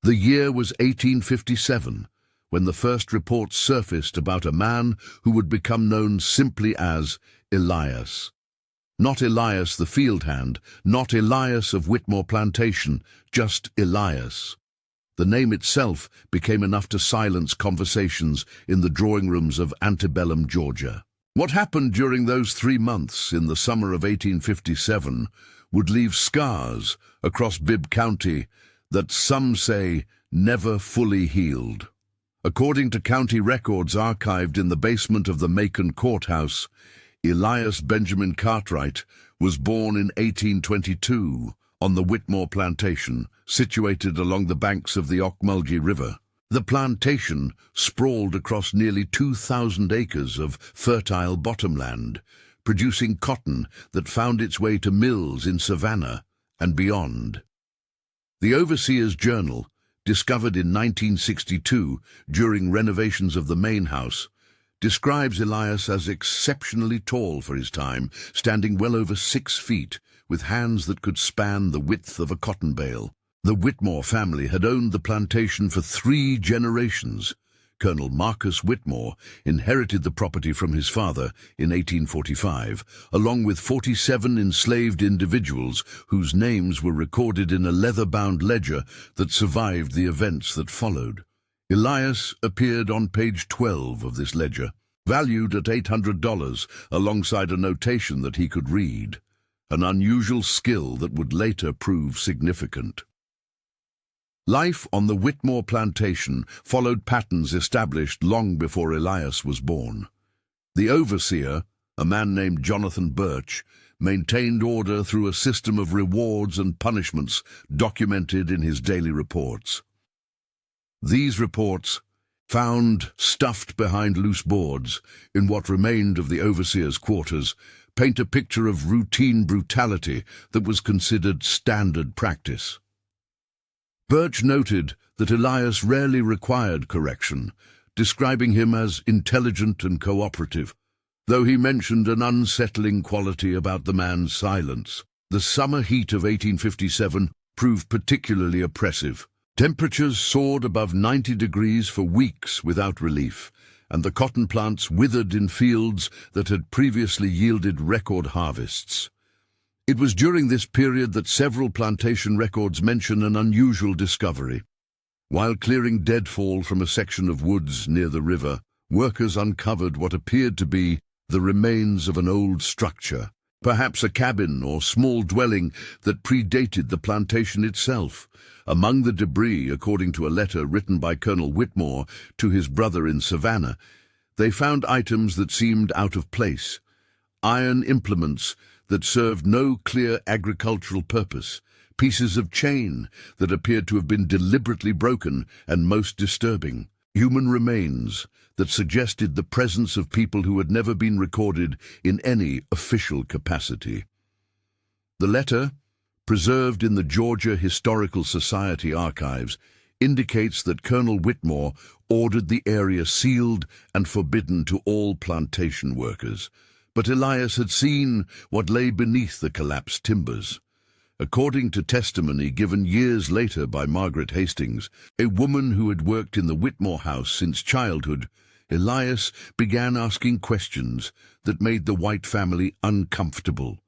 The year was 1857, when the first reports surfaced about a man who would become known simply as Elias. Not Elias the field hand, not Elias of Whitmore Plantation, just Elias. The name itself became enough to silence conversations in the drawing rooms of antebellum Georgia. What happened during those 3 months in the summer of 1857 would leave scars across Bibb County that some say never fully healed. According to county records archived in the basement of the Macon courthouse, Elias Benjamin Cartwright was born in 1822 on the Whitmore Plantation, situated along the banks of the Ocmulgee River. The plantation sprawled across nearly 2,000 acres of fertile bottomland, producing cotton that found its way to mills in Savannah and beyond. The Overseer's Journal, discovered in 1962 during renovations of the main house, describes Elias as exceptionally tall for his time, standing well over 6 feet, with hands that could span the width of a cotton bale. The Whitmore family had owned the plantation for 3 generations. Colonel Marcus Whitmore inherited the property from his father in 1845, along with 47 enslaved individuals whose names were recorded in a leather-bound ledger that survived the events that followed. Elias appeared on page 12 of this ledger, valued at $800, alongside a notation that he could read, an unusual skill that would later prove significant. Life on the Whitmore Plantation followed patterns established long before Elias was born. The overseer, a man named Jonathan Birch, maintained order through a system of rewards and punishments documented in his daily reports. These reports, found stuffed behind loose boards in what remained of the overseer's quarters, paint a picture of routine brutality that was considered standard practice. Birch noted that Elias rarely required correction, describing him as intelligent and cooperative, though he mentioned an unsettling quality about the man's silence. The summer heat of 1857 proved particularly oppressive. Temperatures soared above 90 degrees for weeks without relief, and the cotton plants withered in fields that had previously yielded record harvests. It was during this period that several plantation records mention an unusual discovery. While clearing deadfall from a section of woods near the river, workers uncovered what appeared to be the remains of an old structure, perhaps a cabin or small dwelling that predated the plantation itself. Among the debris, according to a letter written by Colonel Whitmore to his brother in Savannah, they found items that seemed out of place, iron implements that served no clear agricultural purpose, pieces of chain that appeared to have been deliberately broken, and most disturbing, human remains that suggested the presence of people who had never been recorded in any official capacity. The letter, preserved in the Georgia Historical Society archives, indicates that Colonel Whitmore ordered the area sealed and forbidden to all plantation workers. But Elias had seen what lay beneath the collapsed timbers. According to testimony given years later by Margaret Hastings, a woman who had worked in the Whitmore house since childhood, Elias began asking questions that made the White family uncomfortable.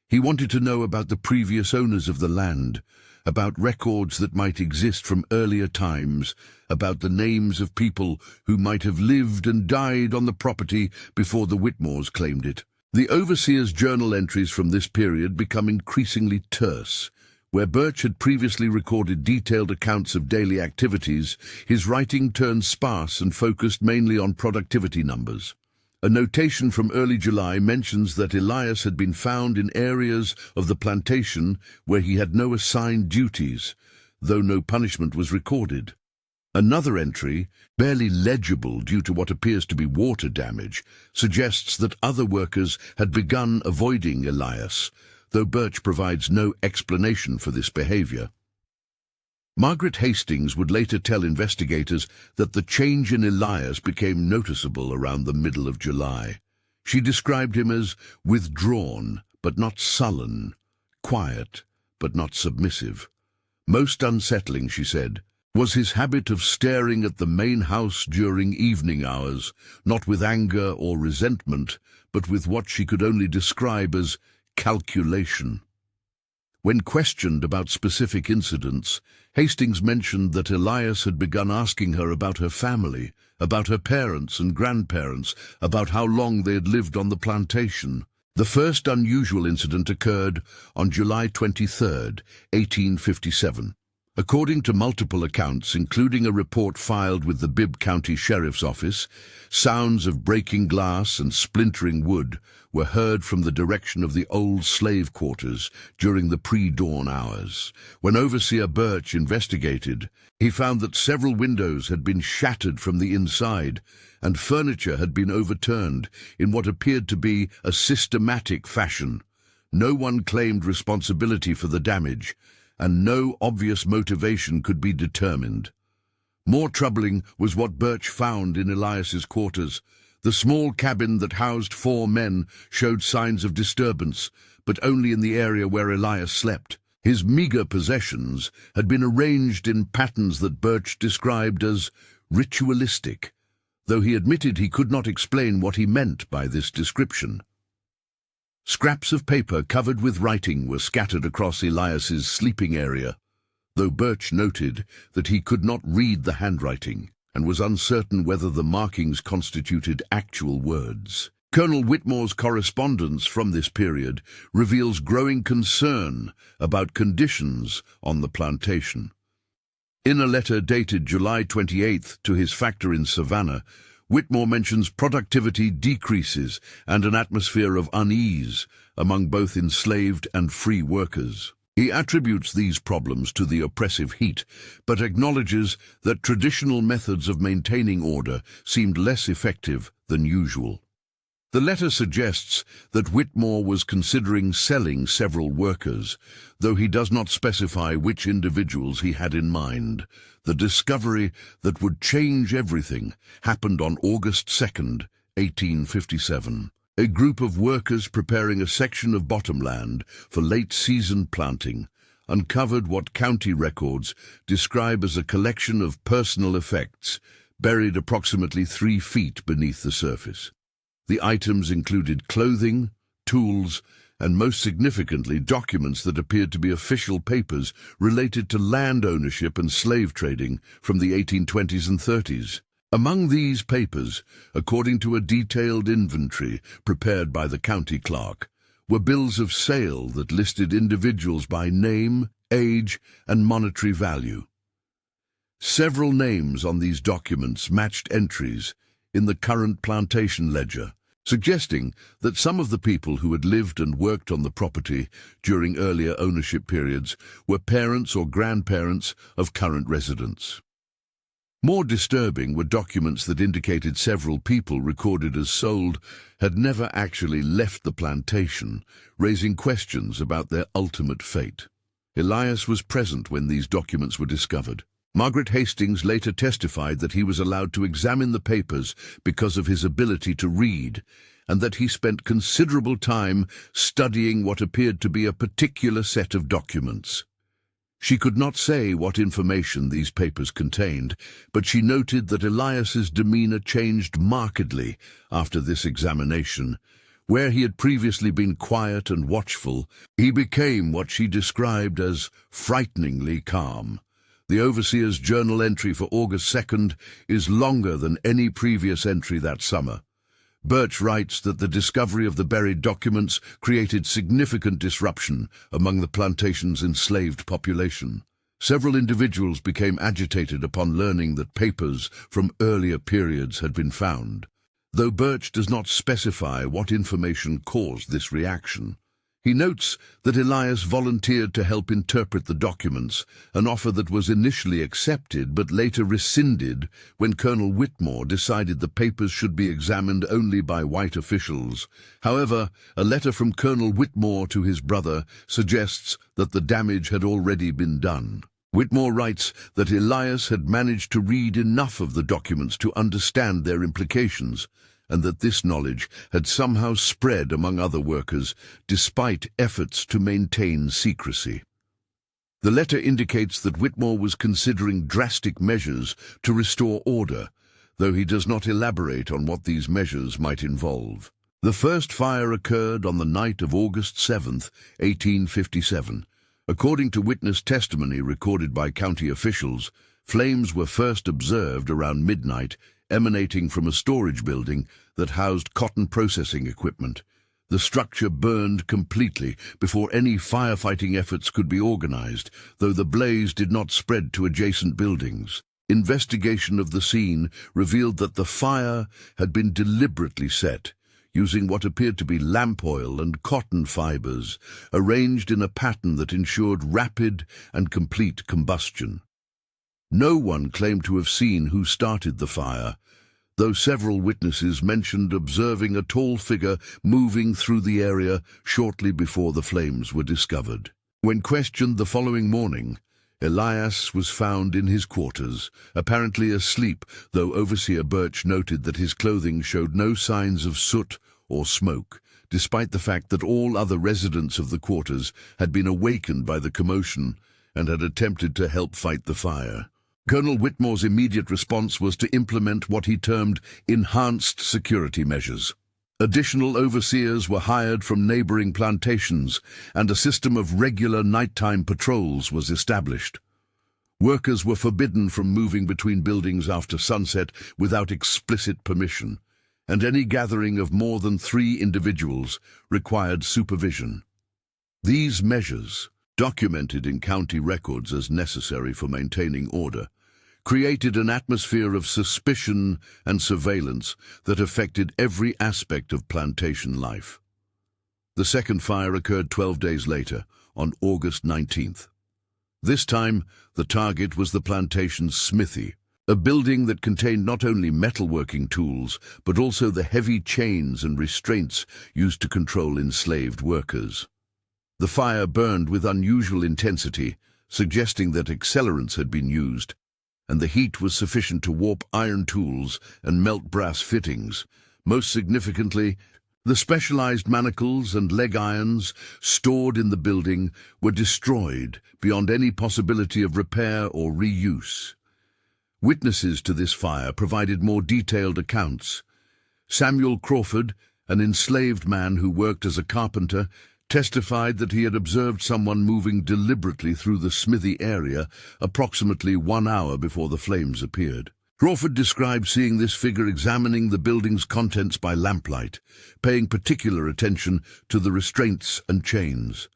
He wanted to know about the previous owners of the land, about records that might exist from earlier times, about the names of people who might have lived and died on the property before the Whitmores claimed it. The Overseer's Journal entries from this period become increasingly terse. Where Birch had previously recorded detailed accounts of daily activities, his writing turned sparse and focused mainly on productivity numbers. A notation from early July mentions that Elias had been found in areas of the plantation where he had no assigned duties, though no punishment was recorded. Another entry, barely legible due to what appears to be water damage, suggests that other workers had begun avoiding Elias, though Birch provides no explanation for this behavior. Margaret Hastings would later tell investigators that the change in Elias became noticeable around the middle of July. She described him as withdrawn but not sullen, quiet but not submissive. Most unsettling, she said, was his habit of staring at the main house during evening hours, not with anger or resentment, but with what she could only describe as calculation. When questioned about specific incidents, Hastings mentioned that Elias had begun asking her about her family, about her parents and grandparents, about how long they had lived on the plantation. The first unusual incident occurred on July 23, 1857. According to multiple accounts, including a report filed with the Bibb County Sheriff's Office, sounds of breaking glass and splintering wood were heard from the direction of the old slave quarters during the pre-dawn hours. When Overseer Birch investigated, he found that several windows had been shattered from the inside, and furniture had been overturned in what appeared to be a systematic fashion. No one claimed responsibility for the damage, and no obvious motivation could be determined. More troubling was what Birch found in Elias's quarters. The small cabin that housed 4 men showed signs of disturbance, but only in the area where Elias slept. His meager possessions had been arranged in patterns that Birch described as ritualistic, though he admitted he could not explain what he meant by this description. Scraps of paper covered with writing were scattered across Elias's sleeping area, though Birch noted that he could not read the handwriting and was uncertain whether the markings constituted actual words. Colonel Whitmore's correspondence from this period reveals growing concern about conditions on the plantation. In a letter dated July 28 to his factor in Savannah, Whitmore mentions productivity decreases and an atmosphere of unease among both enslaved and free workers. He attributes these problems to the oppressive heat, but acknowledges that traditional methods of maintaining order seemed less effective than usual. The letter suggests that Whitmore was considering selling several workers, though he does not specify which individuals he had in mind. The discovery that would change everything happened on August 2, 1857. A group of workers preparing a section of bottomland for late-season planting uncovered what county records describe as a collection of personal effects buried approximately 3 feet beneath the surface. The items included clothing, tools, and most significantly documents that appeared to be official papers related to land ownership and slave trading from the 1820s and 30s. Among these papers, according to a detailed inventory prepared by the county clerk, were bills of sale that listed individuals by name, age, and monetary value. Several names on these documents matched entries in the current plantation ledger, suggesting that some of the people who had lived and worked on the property during earlier ownership periods were parents or grandparents of current residents. More disturbing were documents that indicated several people recorded as sold had never actually left the plantation, raising questions about their ultimate fate. Elias was present when these documents were discovered. Margaret Hastings later testified that he was allowed to examine the papers because of his ability to read, and that he spent considerable time studying what appeared to be a particular set of documents. She could not say what information these papers contained, but she noted that Elias's demeanor changed markedly after this examination. Where he had previously been quiet and watchful, he became what she described as frighteningly calm. The overseer's journal entry for August 2nd is longer than any previous entry that summer. Birch writes that the discovery of the buried documents created significant disruption among the plantation's enslaved population. Several individuals became agitated upon learning that papers from earlier periods had been found, though Birch does not specify what information caused this reaction. He notes that Elias volunteered to help interpret the documents, an offer that was initially accepted but later rescinded when Colonel Whitmore decided the papers should be examined only by white officials. However, a letter from Colonel Whitmore to his brother suggests that the damage had already been done. Whitmore writes that Elias had managed to read enough of the documents to understand their implications, and that this knowledge had somehow spread among other workers despite efforts to maintain secrecy. The letter indicates that Whitmore was considering drastic measures to restore order, though he does not elaborate on what these measures might involve. The first fire occurred on the night of August 7, 1857. According to witness testimony recorded by county officials, flames were first observed around midnight, emanating from a storage building that housed cotton processing equipment. The structure burned completely before any firefighting efforts could be organized, though the blaze did not spread to adjacent buildings. Investigation of the scene revealed that the fire had been deliberately set, using what appeared to be lamp oil and cotton fibers, arranged in a pattern that ensured rapid and complete combustion. No one claimed to have seen who started the fire, though several witnesses mentioned observing a tall figure moving through the area shortly before the flames were discovered. When questioned the following morning, Elias was found in his quarters, apparently asleep, though Overseer Birch noted that his clothing showed no signs of soot or smoke, despite the fact that all other residents of the quarters had been awakened by the commotion and had attempted to help fight the fire. Colonel Whitmore's immediate response was to implement what he termed enhanced security measures. Additional overseers were hired from neighboring plantations, and a system of regular nighttime patrols was established. Workers were forbidden from moving between buildings after sunset without explicit permission, and any gathering of more than 3 individuals required supervision. These measures, documented in county records as necessary for maintaining order, created an atmosphere of suspicion and surveillance that affected every aspect of plantation life. The second fire occurred 12 days later, on August 19th. This time, the target was the plantation's smithy, a building that contained not only metalworking tools, but also the heavy chains and restraints used to control enslaved workers. The fire burned with unusual intensity, suggesting that accelerants had been used, and the heat was sufficient to warp iron tools and melt brass fittings. Most significantly, the specialized manacles and leg irons stored in the building were destroyed beyond any possibility of repair or reuse. Witnesses to this fire provided more detailed accounts. Samuel Crawford, an enslaved man who worked as a carpenter, testified that he had observed someone moving deliberately through the smithy area approximately 1 hour before the flames appeared. Crawford described seeing this figure examining the building's contents by lamplight, paying particular attention to the restraints and chains.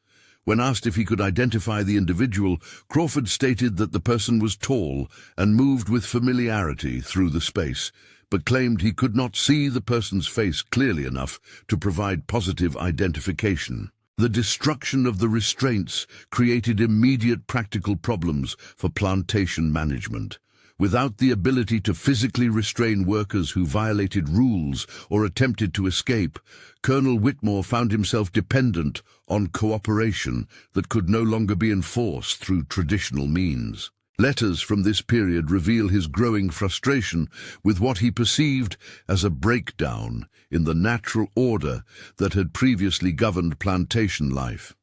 When asked if he could identify the individual, Crawford stated that the person was tall and moved with familiarity through the space, but claimed he could not see the person's face clearly enough to provide positive identification. The destruction of the restraints created immediate practical problems for plantation management. Without the ability to physically restrain workers who violated rules or attempted to escape, Colonel Whitmore found himself dependent on cooperation that could no longer be enforced through traditional means. Letters from this period reveal his growing frustration with what he perceived as a breakdown in the natural order that had previously governed plantation life.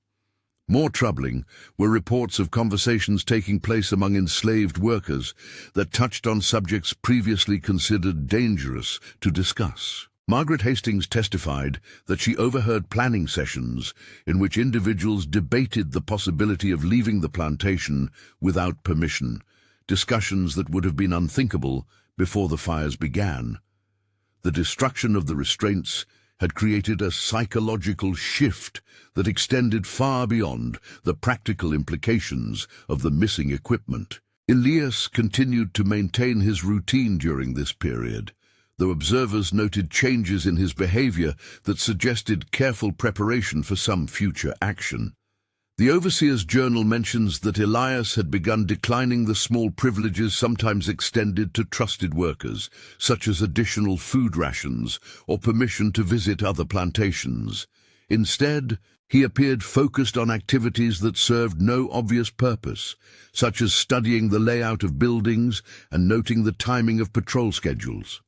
More troubling were reports of conversations taking place among enslaved workers that touched on subjects previously considered dangerous to discuss. Margaret Hastings testified that she overheard planning sessions in which individuals debated the possibility of leaving the plantation without permission, discussions that would have been unthinkable before the fires began. The destruction of the restraints had created a psychological shift that extended far beyond the practical implications of the missing equipment. Elias continued to maintain his routine during this period, though observers noted changes in his behavior that suggested careful preparation for some future action. The overseer's journal mentions that Elias had begun declining the small privileges sometimes extended to trusted workers, such as additional food rations or permission to visit other plantations. Instead, he appeared focused on activities that served no obvious purpose, such as studying the layout of buildings and noting the timing of patrol schedules.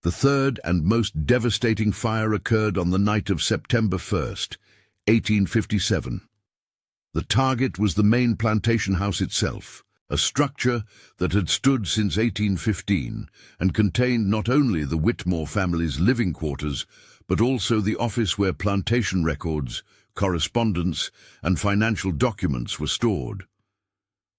The third and most devastating fire occurred on the night of September 1st, 1857. The target was the main plantation house itself, a structure that had stood since 1815 and contained not only the Whitmore family's living quarters, but also the office where plantation records, correspondence, and financial documents were stored.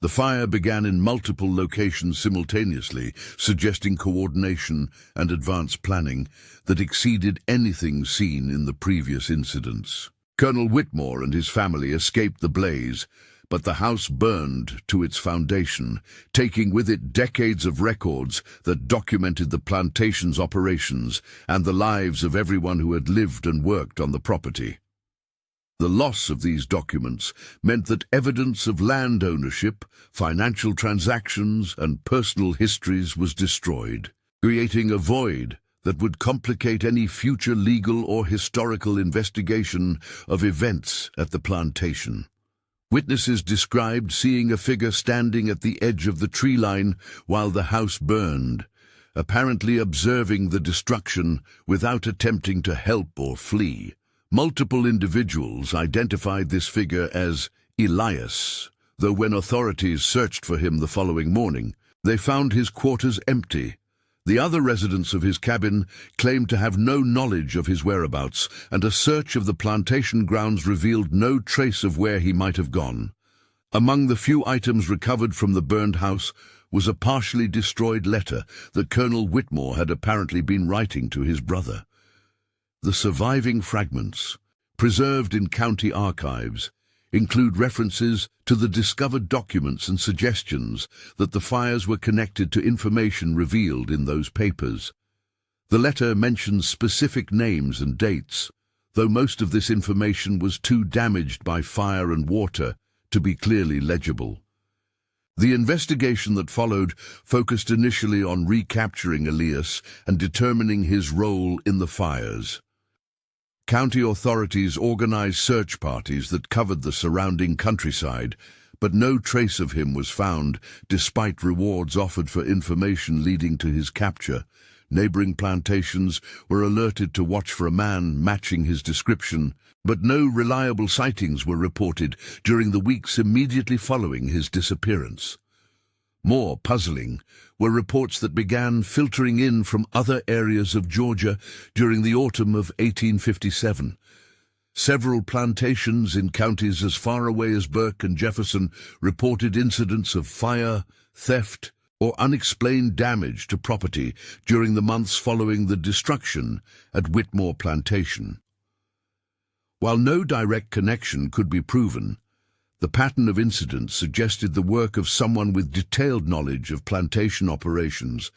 The fire began in multiple locations simultaneously, suggesting coordination and advanced planning that exceeded anything seen in the previous incidents. Colonel Whitmore and his family escaped the blaze, but the house burned to its foundation, taking with it decades of records that documented the plantation's operations and the lives of everyone who had lived and worked on the property. The loss of these documents meant that evidence of land ownership, financial transactions, and personal histories was destroyed, creating a void that would complicate any future legal or historical investigation of events at the plantation. Witnesses described seeing a figure standing at the edge of the tree line while the house burned, apparently observing the destruction without attempting to help or flee. Multiple individuals identified this figure as Elias, though when authorities searched for him the following morning, they found his quarters empty. The other residents of his cabin claimed to have no knowledge of his whereabouts, and a search of the plantation grounds revealed no trace of where he might have gone. Among the few items recovered from the burned house was a partially destroyed letter that Colonel Whitmore had apparently been writing to his brother. The surviving fragments, preserved in county archives, include references to the discovered documents and suggestions that the fires were connected to information revealed in those papers. The letter mentions specific names and dates, though most of this information was too damaged by fire and water to be clearly legible. The investigation that followed focused initially on recapturing Elias and determining his role in the fires. County authorities organized search parties that covered the surrounding countryside, but no trace of him was found, despite rewards offered for information leading to his capture. Neighboring plantations were alerted to watch for a man matching his description, but no reliable sightings were reported during the weeks immediately following his disappearance. More puzzling were reports that began filtering in from other areas of Georgia during the autumn of 1857. Several plantations in counties as far away as Burke and Jefferson reported incidents of fire, theft, or unexplained damage to property during the months following the destruction at Whitmore Plantation. While no direct connection could be proven, the pattern of incidents suggested the work of someone with detailed knowledge of plantation operations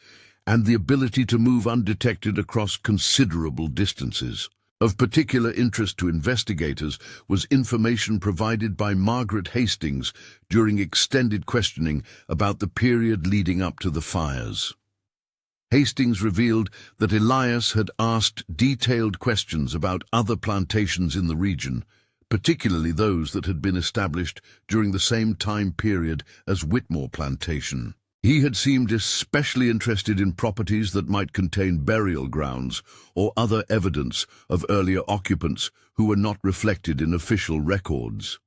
and the ability to move undetected across considerable distances. Of particular interest to investigators was information provided by Margaret Hastings during extended questioning about the period leading up to the fires. Hastings revealed that Elias had asked detailed questions about other plantations in the region, particularly those that had been established during the same time period as Whitmore Plantation. He had seemed especially interested in properties that might contain burial grounds or other evidence of earlier occupants who were not reflected in official records.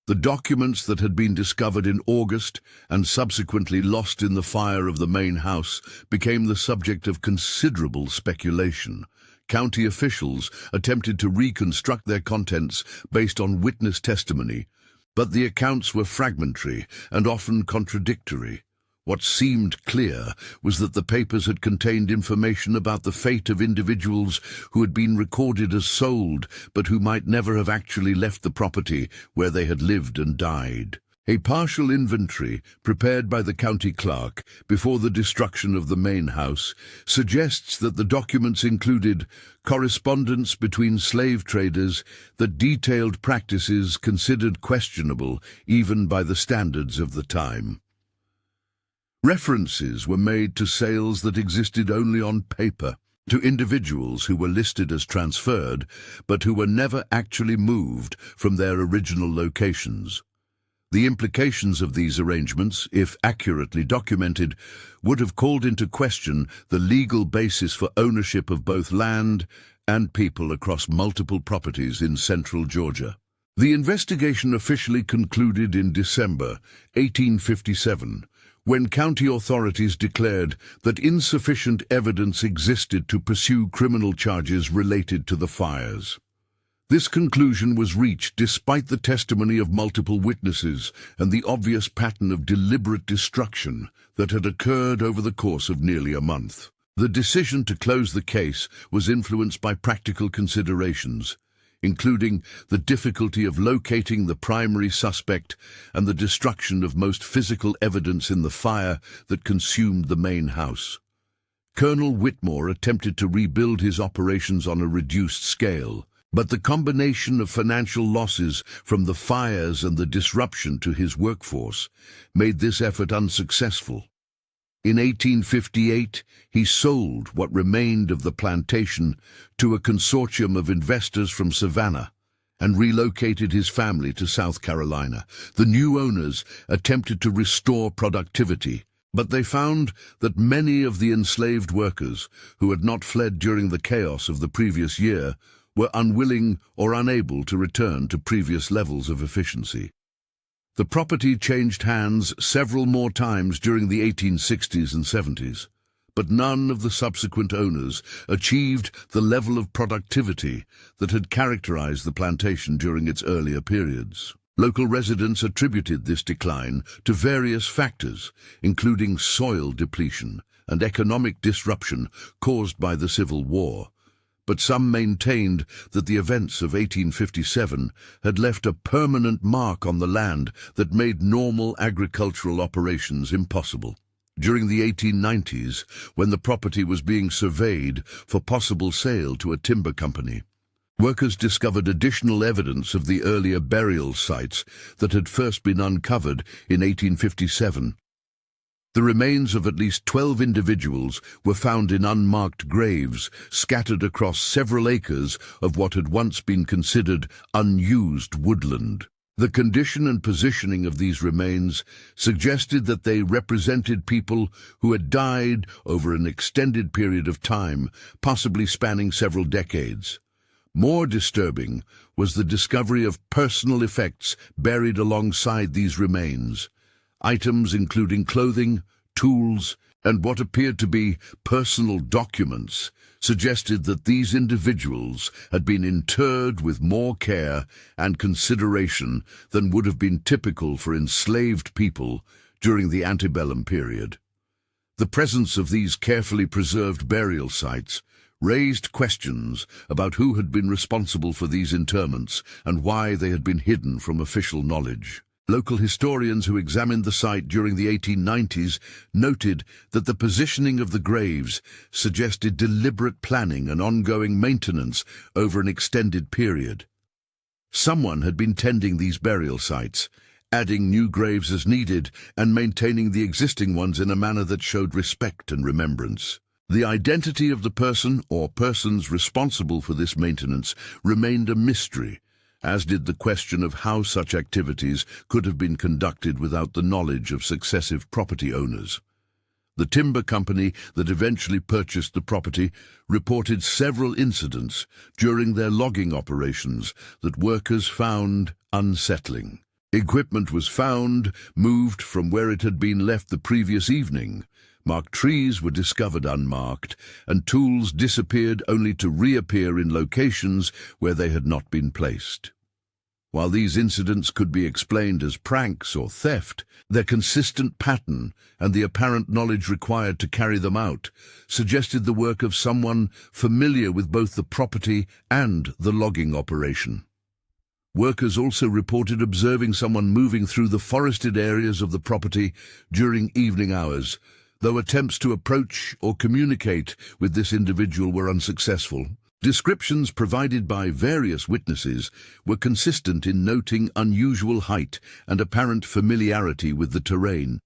The documents that had been discovered in August and subsequently lost in the fire of the main house became the subject of considerable speculation. County officials attempted to reconstruct their contents based on witness testimony, but the accounts were fragmentary and often contradictory. What seemed clear was that the papers had contained information about the fate of individuals who had been recorded as sold, but who might never have actually left the property where they had lived and died. A partial inventory, prepared by the county clerk before the destruction of the main house, suggests that the documents included correspondence between slave traders that detailed practices considered questionable even by the standards of the time. References were made to sales that existed only on paper, to individuals who were listed as transferred, but who were never actually moved from their original locations. The implications of these arrangements, if accurately documented, would have called into question the legal basis for ownership of both land and people across multiple properties in central Georgia. The investigation officially concluded in December 1857, when county authorities declared that insufficient evidence existed to pursue criminal charges related to the fires. This conclusion was reached despite the testimony of multiple witnesses and the obvious pattern of deliberate destruction that had occurred over the course of nearly a month. The decision to close the case was influenced by practical considerations, including the difficulty of locating the primary suspect and the destruction of most physical evidence in the fire that consumed the main house. Colonel Whitmore attempted to rebuild his operations on a reduced scale, but the combination of financial losses from the fires and the disruption to his workforce made this effort unsuccessful. In 1858, he sold what remained of the plantation to a consortium of investors from Savannah and relocated his family to South Carolina. The new owners attempted to restore productivity, but they found that many of the enslaved workers who had not fled during the chaos of the previous year were unwilling or unable to return to previous levels of efficiency. The property changed hands several more times during the 1860s and 70s, but none of the subsequent owners achieved the level of productivity that had characterized the plantation during its earlier periods. Local residents attributed this decline to various factors, including soil depletion and economic disruption caused by the Civil War, but some maintained that the events of 1857 had left a permanent mark on the land that made normal agricultural operations impossible. During the 1890s, when the property was being surveyed for possible sale to a timber company, workers discovered additional evidence of the earlier burial sites that had first been uncovered in 1857. The remains of at least 12 individuals were found in unmarked graves scattered across several acres of what had once been considered unused woodland. The condition and positioning of these remains suggested that they represented people who had died over an extended period of time, possibly spanning several decades. More disturbing was the discovery of personal effects buried alongside these remains. Items including clothing, tools, and what appeared to be personal documents suggested that these individuals had been interred with more care and consideration than would have been typical for enslaved people during the antebellum period. The presence of these carefully preserved burial sites raised questions about who had been responsible for these interments and why they had been hidden from official knowledge. Local historians who examined the site during the 1890s noted that the positioning of the graves suggested deliberate planning and ongoing maintenance over an extended period. Someone had been tending these burial sites, adding new graves as needed and maintaining the existing ones in a manner that showed respect and remembrance. The identity of the person or persons responsible for this maintenance remained a mystery, as did the question of how such activities could have been conducted without the knowledge of successive property owners. The timber company that eventually purchased the property reported several incidents during their logging operations that workers found unsettling. Equipment was found, moved from where it had been left the previous evening. Marked trees were discovered unmarked, and tools disappeared only to reappear in locations where they had not been placed. While these incidents could be explained as pranks or theft, their consistent pattern and the apparent knowledge required to carry them out suggested the work of someone familiar with both the property and the logging operation. Workers also reported observing someone moving through the forested areas of the property during evening hours, though attempts to approach or communicate with this individual were unsuccessful. Descriptions provided by various witnesses were consistent in noting unusual height and apparent familiarity with the terrain,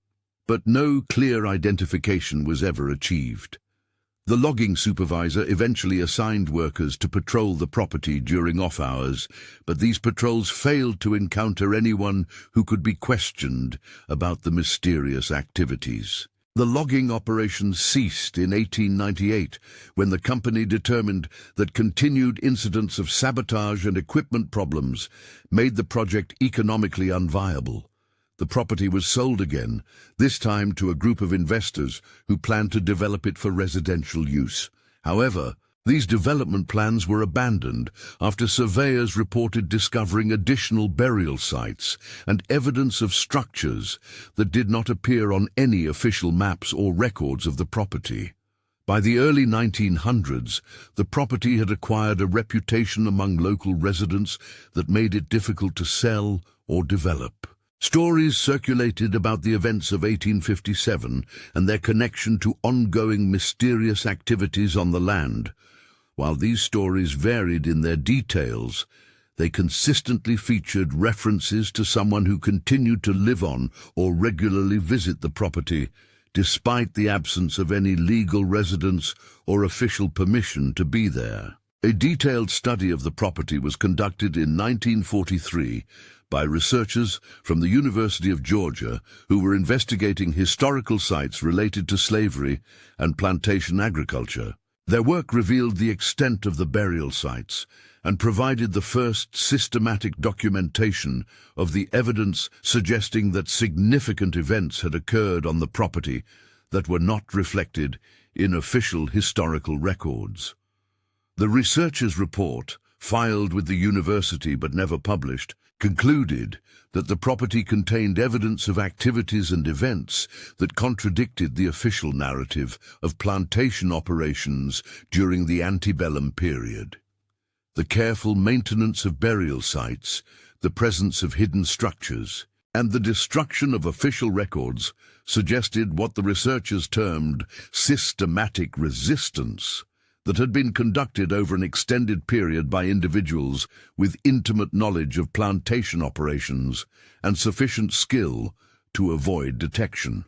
but no clear identification was ever achieved. The logging supervisor eventually assigned workers to patrol the property during off hours, but these patrols failed to encounter anyone who could be questioned about the mysterious activities. The logging operations ceased in 1898 when the company determined that continued incidents of sabotage and equipment problems made the project economically unviable. The property was sold again, this time to a group of investors who planned to develop it for residential use. However, these development plans were abandoned after surveyors reported discovering additional burial sites and evidence of structures that did not appear on any official maps or records of the property. By the early 1900s, the property had acquired a reputation among local residents that made it difficult to sell or develop. Stories circulated about the events of 1857 and their connection to ongoing mysterious activities on the land. While these stories varied in their details, they consistently featured references to someone who continued to live on or regularly visit the property, despite the absence of any legal residence or official permission to be there. A detailed study of the property was conducted in 1943 by researchers from the University of Georgia who were investigating historical sites related to slavery and plantation agriculture. Their work revealed the extent of the burial sites and provided the first systematic documentation of the evidence suggesting that significant events had occurred on the property that were not reflected in official historical records. The researchers' report, filed with the university but never published, concluded that the property contained evidence of activities and events that contradicted the official narrative of plantation operations during the antebellum period. The careful maintenance of burial sites, the presence of hidden structures, and the destruction of official records suggested what the researchers termed systematic resistance that had been conducted over an extended period by individuals with intimate knowledge of plantation operations and sufficient skill to avoid detection.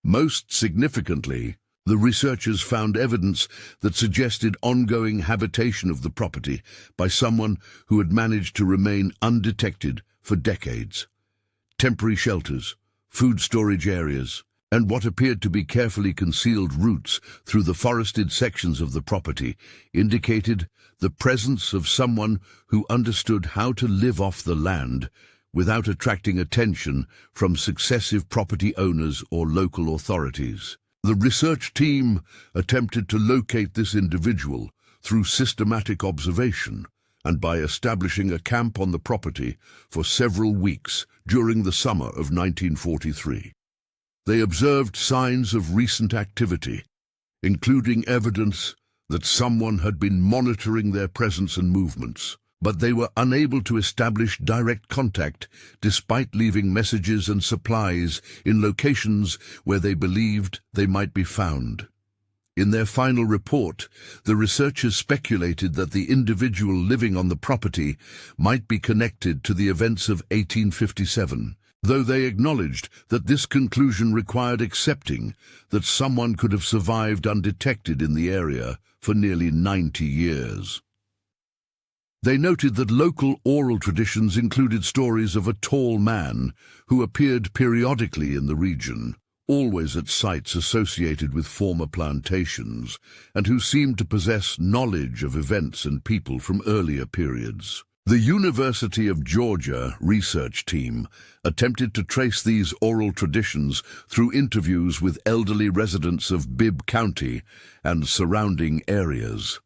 Most significantly, the researchers found evidence that suggested ongoing habitation of the property by someone who had managed to remain undetected for decades. Temporary shelters, food storage areas, and what appeared to be carefully concealed routes through the forested sections of the property indicated the presence of someone who understood how to live off the land without attracting attention from successive property owners or local authorities. The research team attempted to locate this individual through systematic observation and by establishing a camp on the property for several weeks during the summer of 1943. They observed signs of recent activity, including evidence that someone had been monitoring their presence and movements, but they were unable to establish direct contact despite leaving messages and supplies in locations where they believed they might be found. In their final report, the researchers speculated that the individual living on the property might be connected to the events of 1857, though they acknowledged that this conclusion required accepting that someone could have survived undetected in the area for nearly 90 years. They noted that local oral traditions included stories of a tall man who appeared periodically in the region, always at sites associated with former plantations, and who seemed to possess knowledge of events and people from earlier periods. The University of Georgia research team attempted to trace these oral traditions through interviews with elderly residents of Bibb County and surrounding areas.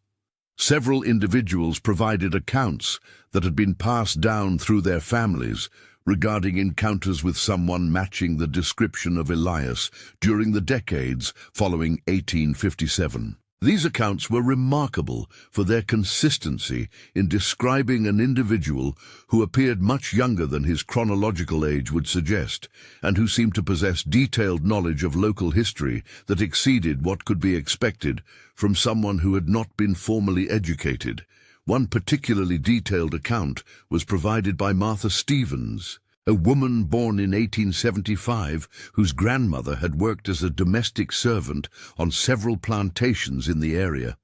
Several individuals provided accounts that had been passed down through their families regarding encounters with someone matching the description of Elias during the decades following 1857. These accounts were remarkable for their consistency in describing an individual who appeared much younger than his chronological age would suggest, and who seemed to possess detailed knowledge of local history that exceeded what could be expected from someone who had not been formally educated. One particularly detailed account was provided by Martha Stevens, a woman born in 1875 whose grandmother had worked as a domestic servant on several plantations in the area.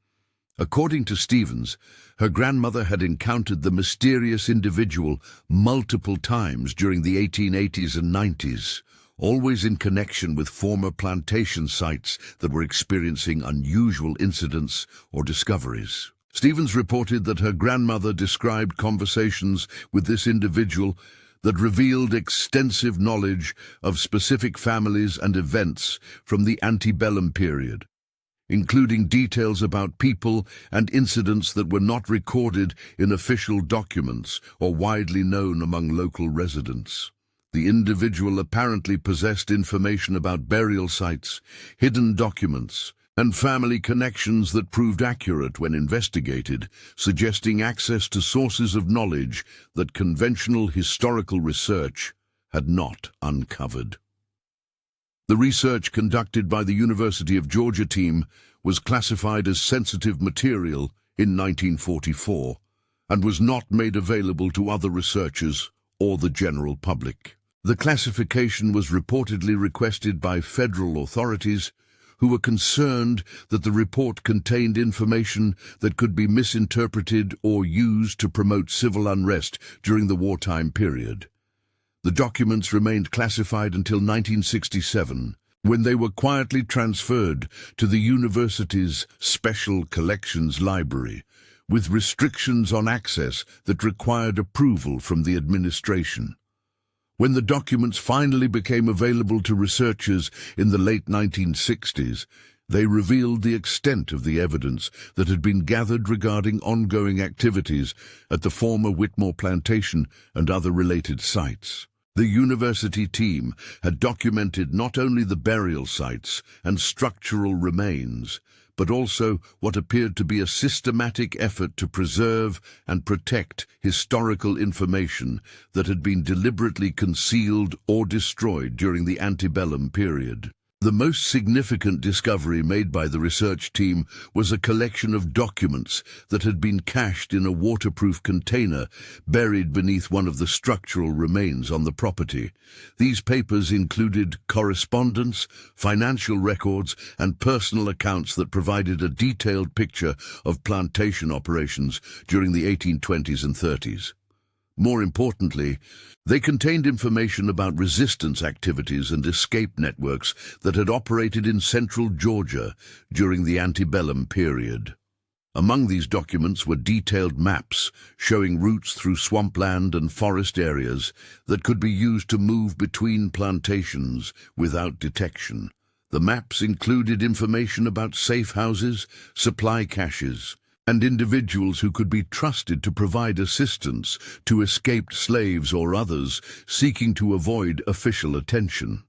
According to Stevens, her grandmother had encountered the mysterious individual multiple times during the 1880s and 90s, always in connection with former plantation sites that were experiencing unusual incidents or discoveries. Stevens reported that her grandmother described conversations with this individual that revealed extensive knowledge of specific families and events from the antebellum period, including details about people and incidents that were not recorded in official documents or widely known among local residents. The individual apparently possessed information about burial sites, hidden documents, and family connections that proved accurate when investigated, suggesting access to sources of knowledge that conventional historical research had not uncovered. The research conducted by the University of Georgia team was classified as sensitive material in 1944 and was not made available to other researchers or the general public. The classification was reportedly requested by federal authorities who were concerned that the report contained information that could be misinterpreted or used to promote civil unrest during the wartime period. The documents remained classified until 1967, when they were quietly transferred to the university's Special Collections Library, with restrictions on access that required approval from the administration. When the documents finally became available to researchers in the late 1960s, they revealed the extent of the evidence that had been gathered regarding ongoing activities at the former Whitmore Plantation and other related sites. The university team had documented not only the burial sites and structural remains, but also what appeared to be a systematic effort to preserve and protect historical information that had been deliberately concealed or destroyed during the antebellum period. The most significant discovery made by the research team was a collection of documents that had been cached in a waterproof container buried beneath one of the structural remains on the property. These papers included correspondence, financial records, and personal accounts that provided a detailed picture of plantation operations during the 1820s and 30s. More importantly, they contained information about resistance activities and escape networks that had operated in central Georgia during the antebellum period. Among these documents were detailed maps showing routes through swampland and forest areas that could be used to move between plantations without detection. The maps included information about safe houses, supply caches, and individuals who could be trusted to provide assistance to escaped slaves or others seeking to avoid official attention.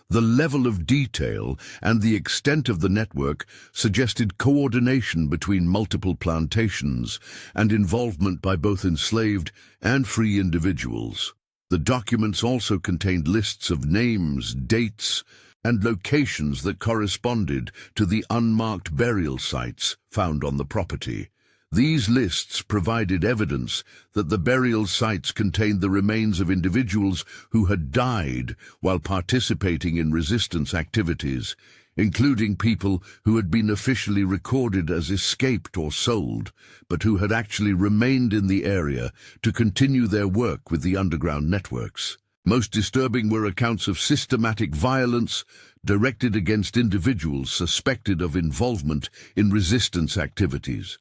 The level of detail and the extent of the network suggested coordination between multiple plantations and involvement by both enslaved and free individuals. The documents also contained lists of names, dates, and locations that corresponded to the unmarked burial sites found on the property. These lists provided evidence that the burial sites contained the remains of individuals who had died while participating in resistance activities, including people who had been officially recorded as escaped or sold, but who had actually remained in the area to continue their work with the underground networks. Most disturbing were accounts of systematic violence directed against individuals suspected of involvement in resistance activities.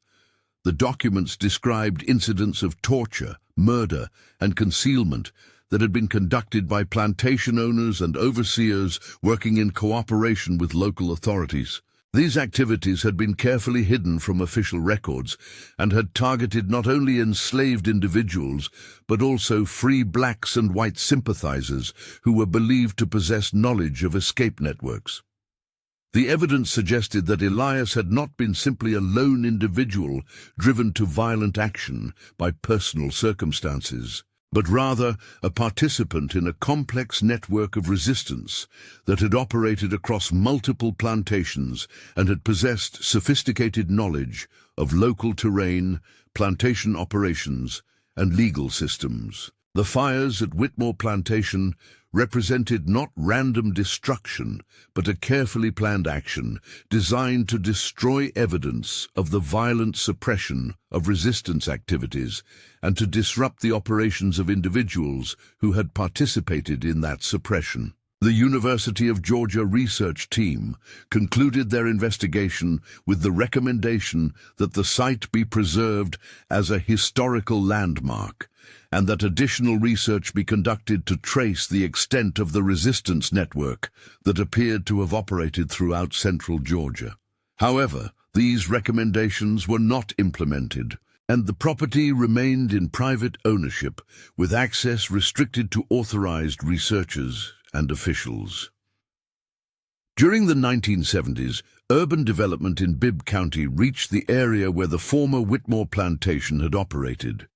The documents described incidents of torture, murder, and concealment that had been conducted by plantation owners and overseers working in cooperation with local authorities. These activities had been carefully hidden from official records and had targeted not only enslaved individuals, but also free blacks and white sympathizers who were believed to possess knowledge of escape networks. The evidence suggested that Elias had not been simply a lone individual driven to violent action by personal circumstances, but rather a participant in a complex network of resistance that had operated across multiple plantations and had possessed sophisticated knowledge of local terrain, plantation operations, and legal systems. The fires at Whitmore Plantation represented not random destruction, but a carefully planned action designed to destroy evidence of the violent suppression of resistance activities and to disrupt the operations of individuals who had participated in that suppression. The University of Georgia research team concluded their investigation with the recommendation that the site be preserved as a historical landmark and that additional research be conducted to trace the extent of the resistance network that appeared to have operated throughout central Georgia. However, these recommendations were not implemented, and the property remained in private ownership, with access restricted to authorized researchers and officials. During the 1970s, urban development in Bibb County reached the area where the former Whitmore Plantation had operated.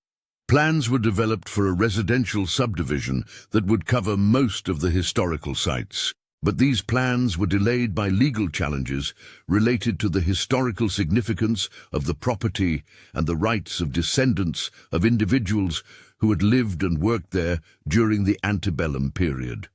Plans were developed for a residential subdivision that would cover most of the historical sites, but these plans were delayed by legal challenges related to the historical significance of the property and the rights of descendants of individuals who had lived and worked there during the antebellum period.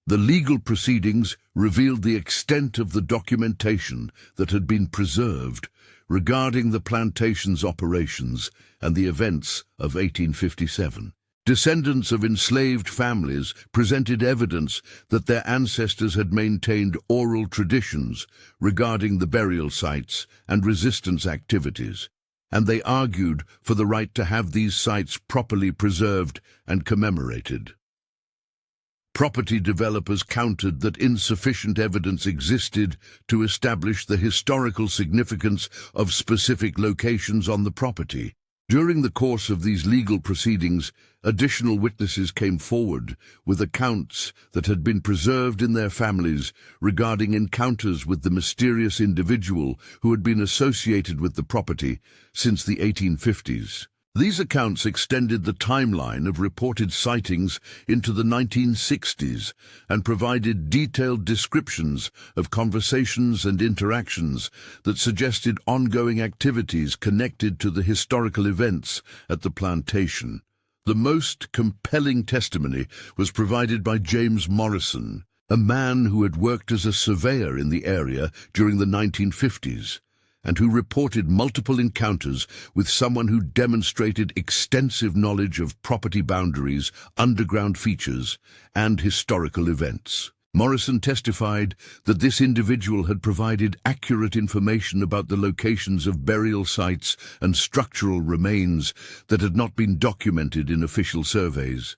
The legal proceedings revealed the extent of the documentation that had been preserved regarding the plantation's operations and the events of 1857. Descendants of enslaved families presented evidence that their ancestors had maintained oral traditions regarding the burial sites and resistance activities, and they argued for the right to have these sites properly preserved and commemorated. Property developers countered that insufficient evidence existed to establish the historical significance of specific locations on the property. During the course of these legal proceedings, additional witnesses came forward with accounts that had been preserved in their families regarding encounters with the mysterious individual who had been associated with the property since the 1850s. These accounts extended the timeline of reported sightings into the 1960s and provided detailed descriptions of conversations and interactions that suggested ongoing activities connected to the historical events at the plantation. The most compelling testimony was provided by James Morrison, a man who had worked as a surveyor in the area during the 1950s. And who reported multiple encounters with someone who demonstrated extensive knowledge of property boundaries, underground features, and historical events. Morrison testified that this individual had provided accurate information about the locations of burial sites and structural remains that had not been documented in official surveys,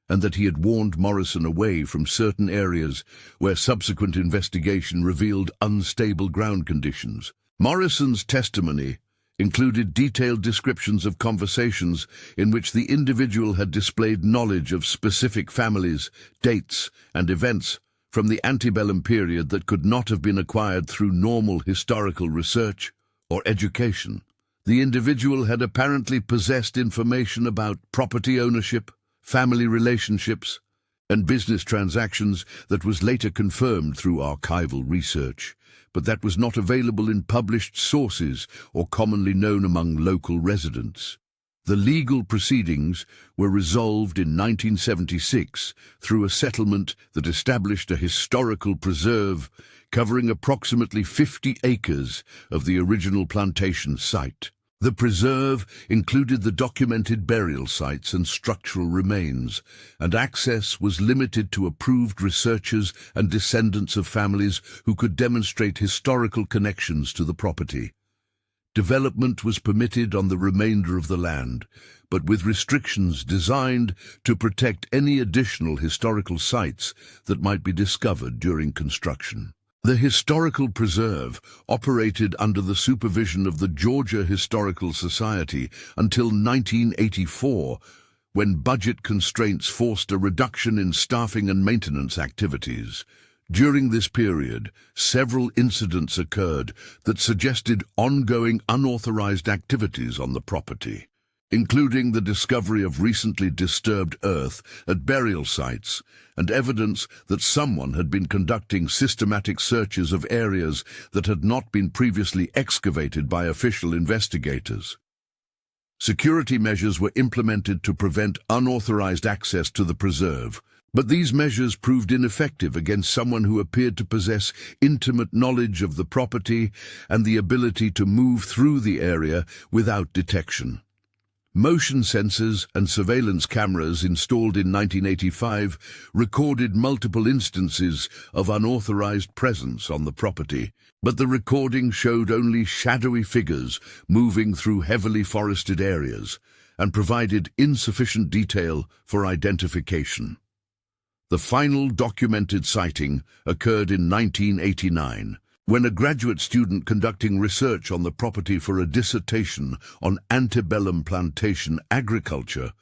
and that he had warned Morrison away from certain areas where subsequent investigation revealed unstable ground conditions. Morrison's testimony included detailed descriptions of conversations in which the individual had displayed knowledge of specific families, dates, and events from the antebellum period that could not have been acquired through normal historical research or education. The individual had apparently possessed information about property ownership, family relationships, and business transactions that was later confirmed through archival research, but that was not available in published sources or commonly known among local residents. The legal proceedings were resolved in 1976 through a settlement that established a historical preserve covering approximately 50 acres of the original plantation site. The preserve included the documented burial sites and structural remains, and access was limited to approved researchers and descendants of families who could demonstrate historical connections to the property. Development was permitted on the remainder of the land, but with restrictions designed to protect any additional historical sites that might be discovered during construction. The historical preserve operated under the supervision of the Georgia Historical Society until 1984, when budget constraints forced a reduction in staffing and maintenance activities. During this period, several incidents occurred that suggested ongoing unauthorized activities on the property, including the discovery of recently disturbed earth at burial sites and evidence that someone had been conducting systematic searches of areas that had not been previously excavated by official investigators. Security measures were implemented to prevent unauthorized access to the preserve, but these measures proved ineffective against someone who appeared to possess intimate knowledge of the property and the ability to move through the area without detection. Motion sensors and surveillance cameras installed in 1985 recorded multiple instances of unauthorized presence on the property, but the recording showed only shadowy figures moving through heavily forested areas and provided insufficient detail for identification. The final documented sighting occurred in 1989, when a graduate student conducting research on the property for a dissertation on antebellum plantation agriculture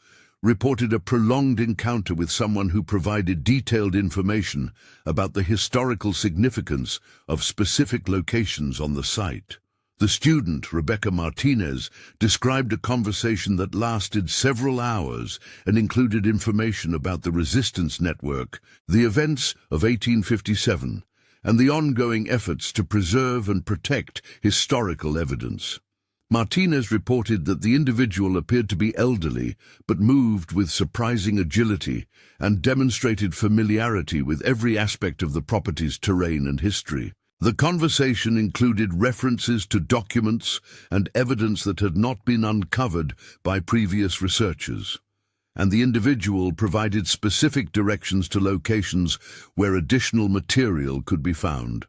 reported a prolonged encounter with someone who provided detailed information about the historical significance of specific locations on the site. The student, Rebecca Martinez, described a conversation that lasted several hours and included information about the resistance network, the events of 1857, and the ongoing efforts to preserve and protect historical evidence. Martinez reported that the individual appeared to be elderly, but moved with surprising agility and demonstrated familiarity with every aspect of the property's terrain and history. The conversation included references to documents and evidence that had not been uncovered by previous researchers, and the individual provided specific directions to locations where additional material could be found.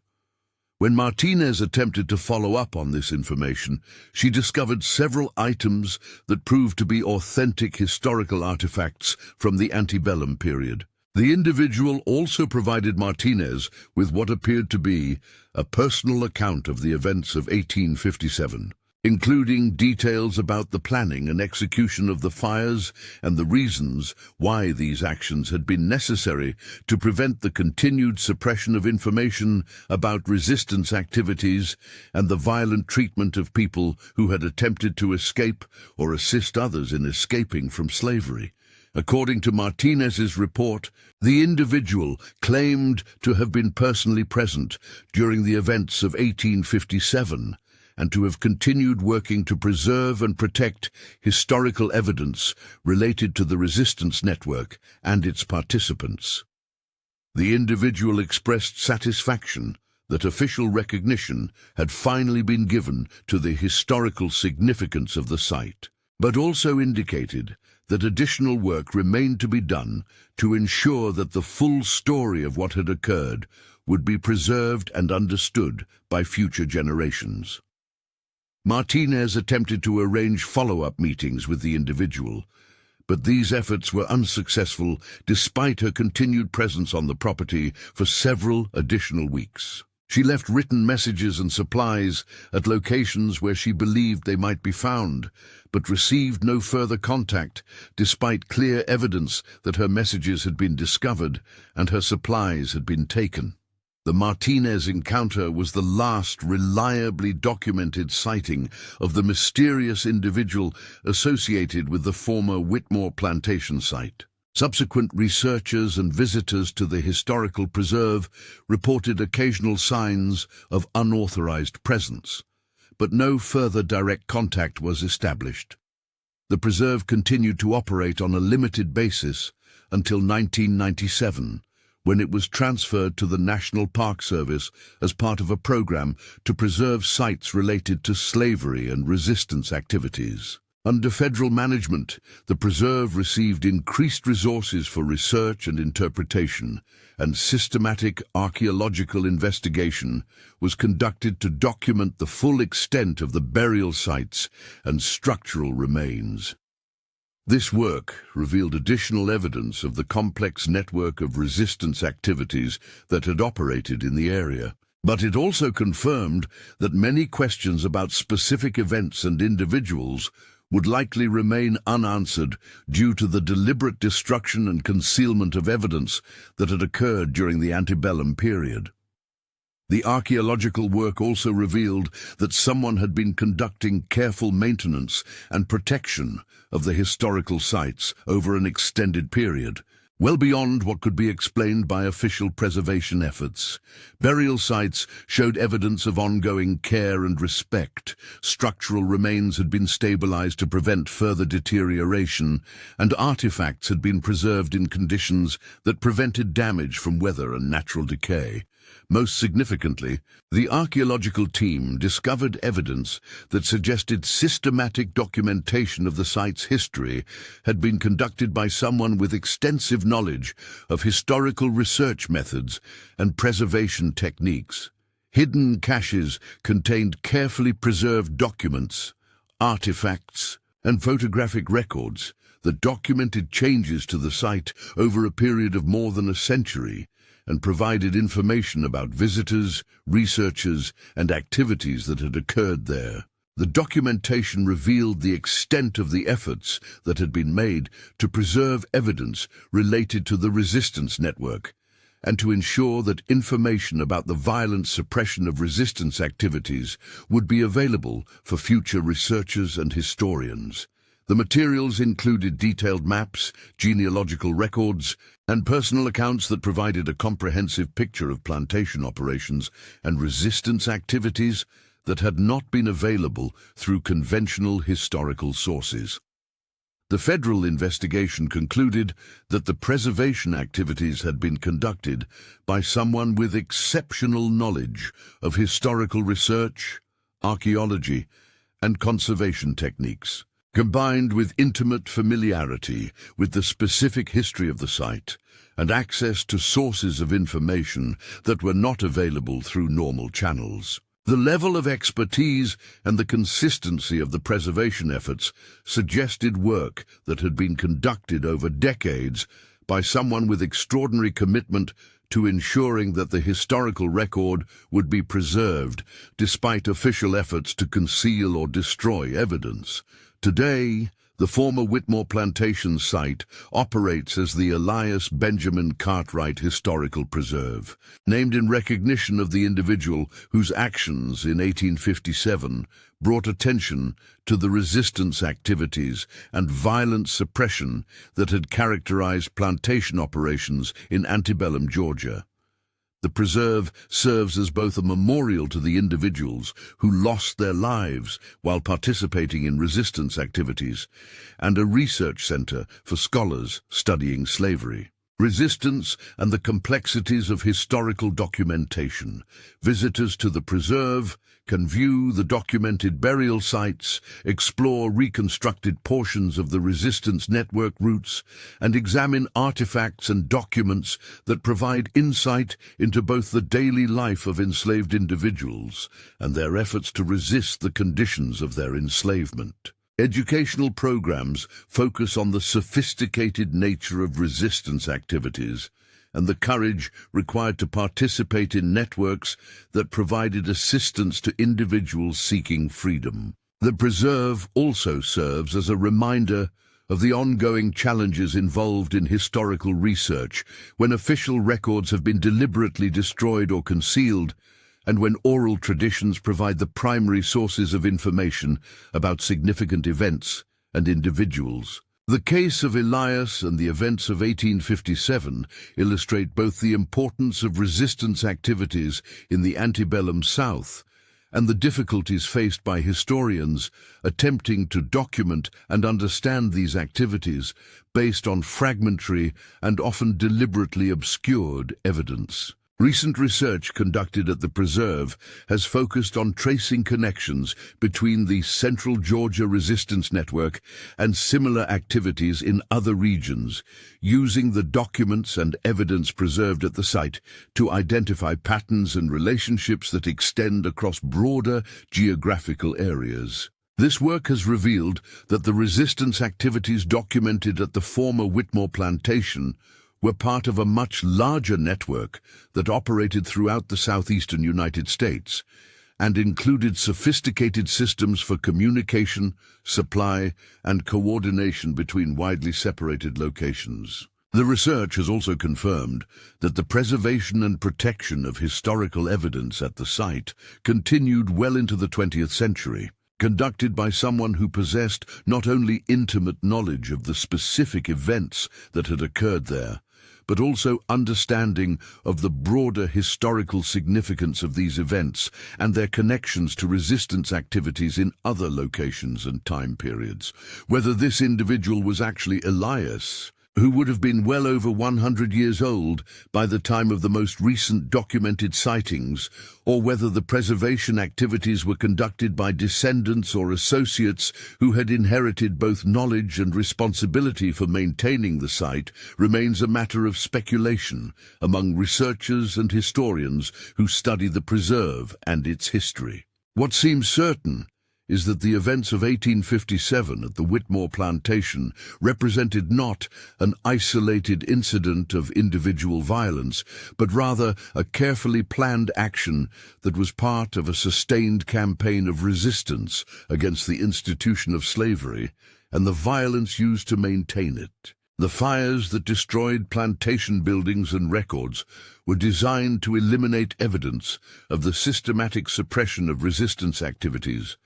When Martinez attempted to follow up on this information, she discovered several items that proved to be authentic historical artifacts from the antebellum period. The individual also provided Martinez with what appeared to be a personal account of the events of 1857. Including details about the planning and execution of the fires and the reasons why these actions had been necessary to prevent the continued suppression of information about resistance activities and the violent treatment of people who had attempted to escape or assist others in escaping from slavery. According to Martinez's report, the individual claimed to have been personally present during the events of 1857, and to have continued working to preserve and protect historical evidence related to the resistance network and its participants. The individual expressed satisfaction that official recognition had finally been given to the historical significance of the site, but also indicated that additional work remained to be done to ensure that the full story of what had occurred would be preserved and understood by future generations. Martinez attempted to arrange follow-up meetings with the individual, but these efforts were unsuccessful despite her continued presence on the property for several additional weeks. She left written messages and supplies at locations where she believed they might be found, but received no further contact despite clear evidence that her messages had been discovered and her supplies had been taken. The Martinez encounter was the last reliably documented sighting of the mysterious individual associated with the former Whitmore plantation site. Subsequent researchers and visitors to the historical preserve reported occasional signs of unauthorized presence, but no further direct contact was established. The preserve continued to operate on a limited basis until 1997, when it was transferred to the National Park Service as part of a program to preserve sites related to slavery and resistance activities. Under federal management, the preserve received increased resources for research and interpretation, and systematic archaeological investigation was conducted to document the full extent of the burial sites and structural remains. This work revealed additional evidence of the complex network of resistance activities that had operated in the area. But it also confirmed that many questions about specific events and individuals would likely remain unanswered due to the deliberate destruction and concealment of evidence that had occurred during the antebellum period. The archaeological work also revealed that someone had been conducting careful maintenance and protection of the historical sites over an extended period, well beyond what could be explained by official preservation efforts. Burial sites showed evidence of ongoing care and respect. Structural remains had been stabilized to prevent further deterioration, and artifacts had been preserved in conditions that prevented damage from weather and natural decay. Most significantly, the archaeological team discovered evidence that suggested systematic documentation of the site's history had been conducted by someone with extensive knowledge of historical research methods and preservation techniques. Hidden caches contained carefully preserved documents, artifacts, and photographic records that documented changes to the site over a period of more than a century and provided information about visitors, researchers, and activities that had occurred there. The documentation revealed the extent of the efforts that had been made to preserve evidence related to the resistance network and to ensure that information about the violent suppression of resistance activities would be available for future researchers and historians. The materials included detailed maps, genealogical records, and personal accounts that provided a comprehensive picture of plantation operations and resistance activities that had not been available through conventional historical sources. The federal investigation concluded that the preservation activities had been conducted by someone with exceptional knowledge of historical research, archaeology, and conservation techniques, combined with intimate familiarity with the specific history of the site and access to sources of information that were not available through normal channels. The level of expertise and the consistency of the preservation efforts suggested work that had been conducted over decades by someone with extraordinary commitment to ensuring that the historical record would be preserved despite official efforts to conceal or destroy evidence. Today, the former Whitmore Plantation site operates as the Elias Benjamin Cartwright Historical Preserve, named in recognition of the individual whose actions in 1857 brought attention to the resistance activities and violent suppression that had characterized plantation operations in antebellum Georgia. The preserve serves as both a memorial to the individuals who lost their lives while participating in resistance activities and a research center for scholars studying slavery, resistance, and the complexities of historical documentation. Visitors to the preserve can view the documented burial sites, explore reconstructed portions of the resistance network routes, and examine artifacts and documents that provide insight into both the daily life of enslaved individuals and their efforts to resist the conditions of their enslavement. Educational programs focus on the sophisticated nature of resistance activities and the courage required to participate in networks that provided assistance to individuals seeking freedom. The preserve also serves as a reminder of the ongoing challenges involved in historical research when official records have been deliberately destroyed or concealed, and when oral traditions provide the primary sources of information about significant events and individuals. The case of Elias and the events of 1857 illustrate both the importance of resistance activities in the antebellum South and the difficulties faced by historians attempting to document and understand these activities based on fragmentary and often deliberately obscured evidence. Recent research conducted at the preserve has focused on tracing connections between the Central Georgia Resistance Network and similar activities in other regions, using the documents and evidence preserved at the site to identify patterns and relationships that extend across broader geographical areas. This work has revealed that the resistance activities documented at the former Whitmore Plantation were part of a much larger network that operated throughout the southeastern United States and included sophisticated systems for communication, supply, and coordination between widely separated locations. The research has also confirmed that the preservation and protection of historical evidence at the site continued well into the 20th century, conducted by someone who possessed not only intimate knowledge of the specific events that had occurred there, but also understanding of the broader historical significance of these events and their connections to resistance activities in other locations and time periods. Whether this individual was actually Elias, who would have been well over 100 years old by the time of the most recent documented sightings, or whether the preservation activities were conducted by descendants or associates who had inherited both knowledge and responsibility for maintaining the site, remains a matter of speculation among researchers and historians who study the preserve and its history. What seems certain is that the events of 1857 at the Whitmore Plantation represented not an isolated incident of individual violence, but rather a carefully planned action that was part of a sustained campaign of resistance against the institution of slavery and the violence used to maintain it. The fires that destroyed plantation buildings and records were designed to eliminate evidence of the systematic suppression of resistance activities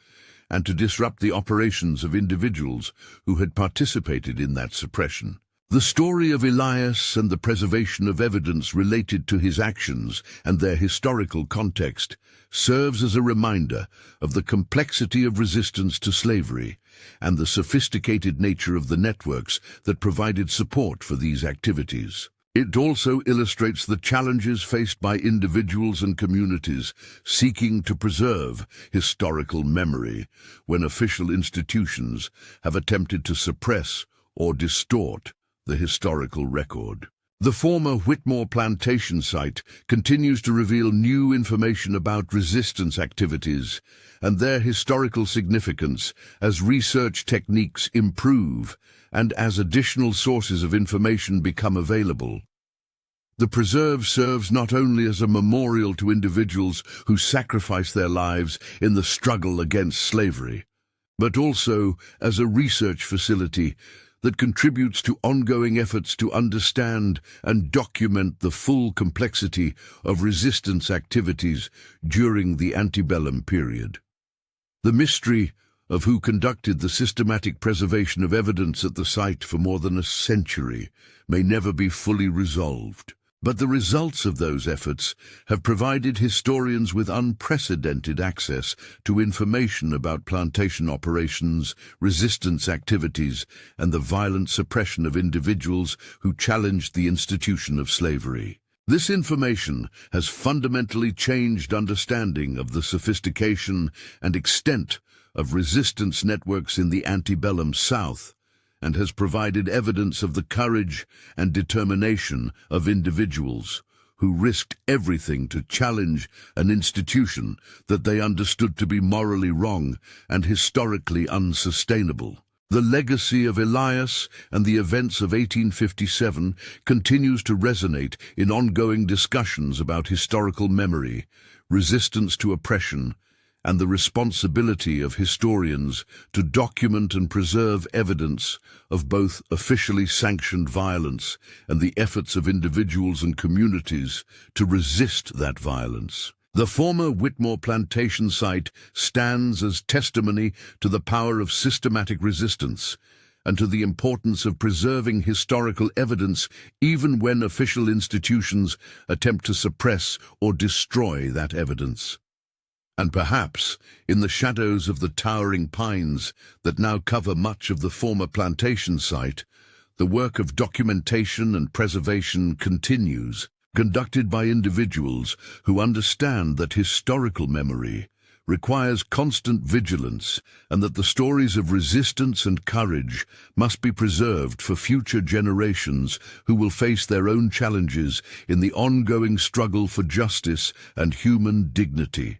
and to disrupt the operations of individuals who had participated in that suppression. The story of Elias and the preservation of evidence related to his actions and their historical context serves as a reminder of the complexity of resistance to slavery and the sophisticated nature of the networks that provided support for these activities. It also illustrates the challenges faced by individuals and communities seeking to preserve historical memory when official institutions have attempted to suppress or distort the historical record. The former Whitmore Plantation site continues to reveal new information about resistance activities and their historical significance as research techniques improve and as additional sources of information become available. The preserve serves not only as a memorial to individuals who sacrificed their lives in the struggle against slavery, but also as a research facility that contributes to ongoing efforts to understand and document the full complexity of resistance activities during the antebellum period. The mystery of who conducted the systematic preservation of evidence at the site for more than a century may never be fully resolved. But the results of those efforts have provided historians with unprecedented access to information about plantation operations, resistance activities, and the violent suppression of individuals who challenged the institution of slavery. This information has fundamentally changed understanding of the sophistication and extent of resistance networks in the antebellum South, and has provided evidence of the courage and determination of individuals who risked everything to challenge an institution that they understood to be morally wrong and historically unsustainable. The legacy of Elias and the events of 1857 continues to resonate in ongoing discussions about historical memory, resistance to oppression, and the responsibility of historians to document and preserve evidence of both officially sanctioned violence and the efforts of individuals and communities to resist that violence. The former Whitmore Plantation site stands as testimony to the power of systematic resistance and to the importance of preserving historical evidence even when official institutions attempt to suppress or destroy that evidence. And perhaps, in the shadows of the towering pines that now cover much of the former plantation site, the work of documentation and preservation continues, conducted by individuals who understand that historical memory requires constant vigilance and that the stories of resistance and courage must be preserved for future generations who will face their own challenges in the ongoing struggle for justice and human dignity.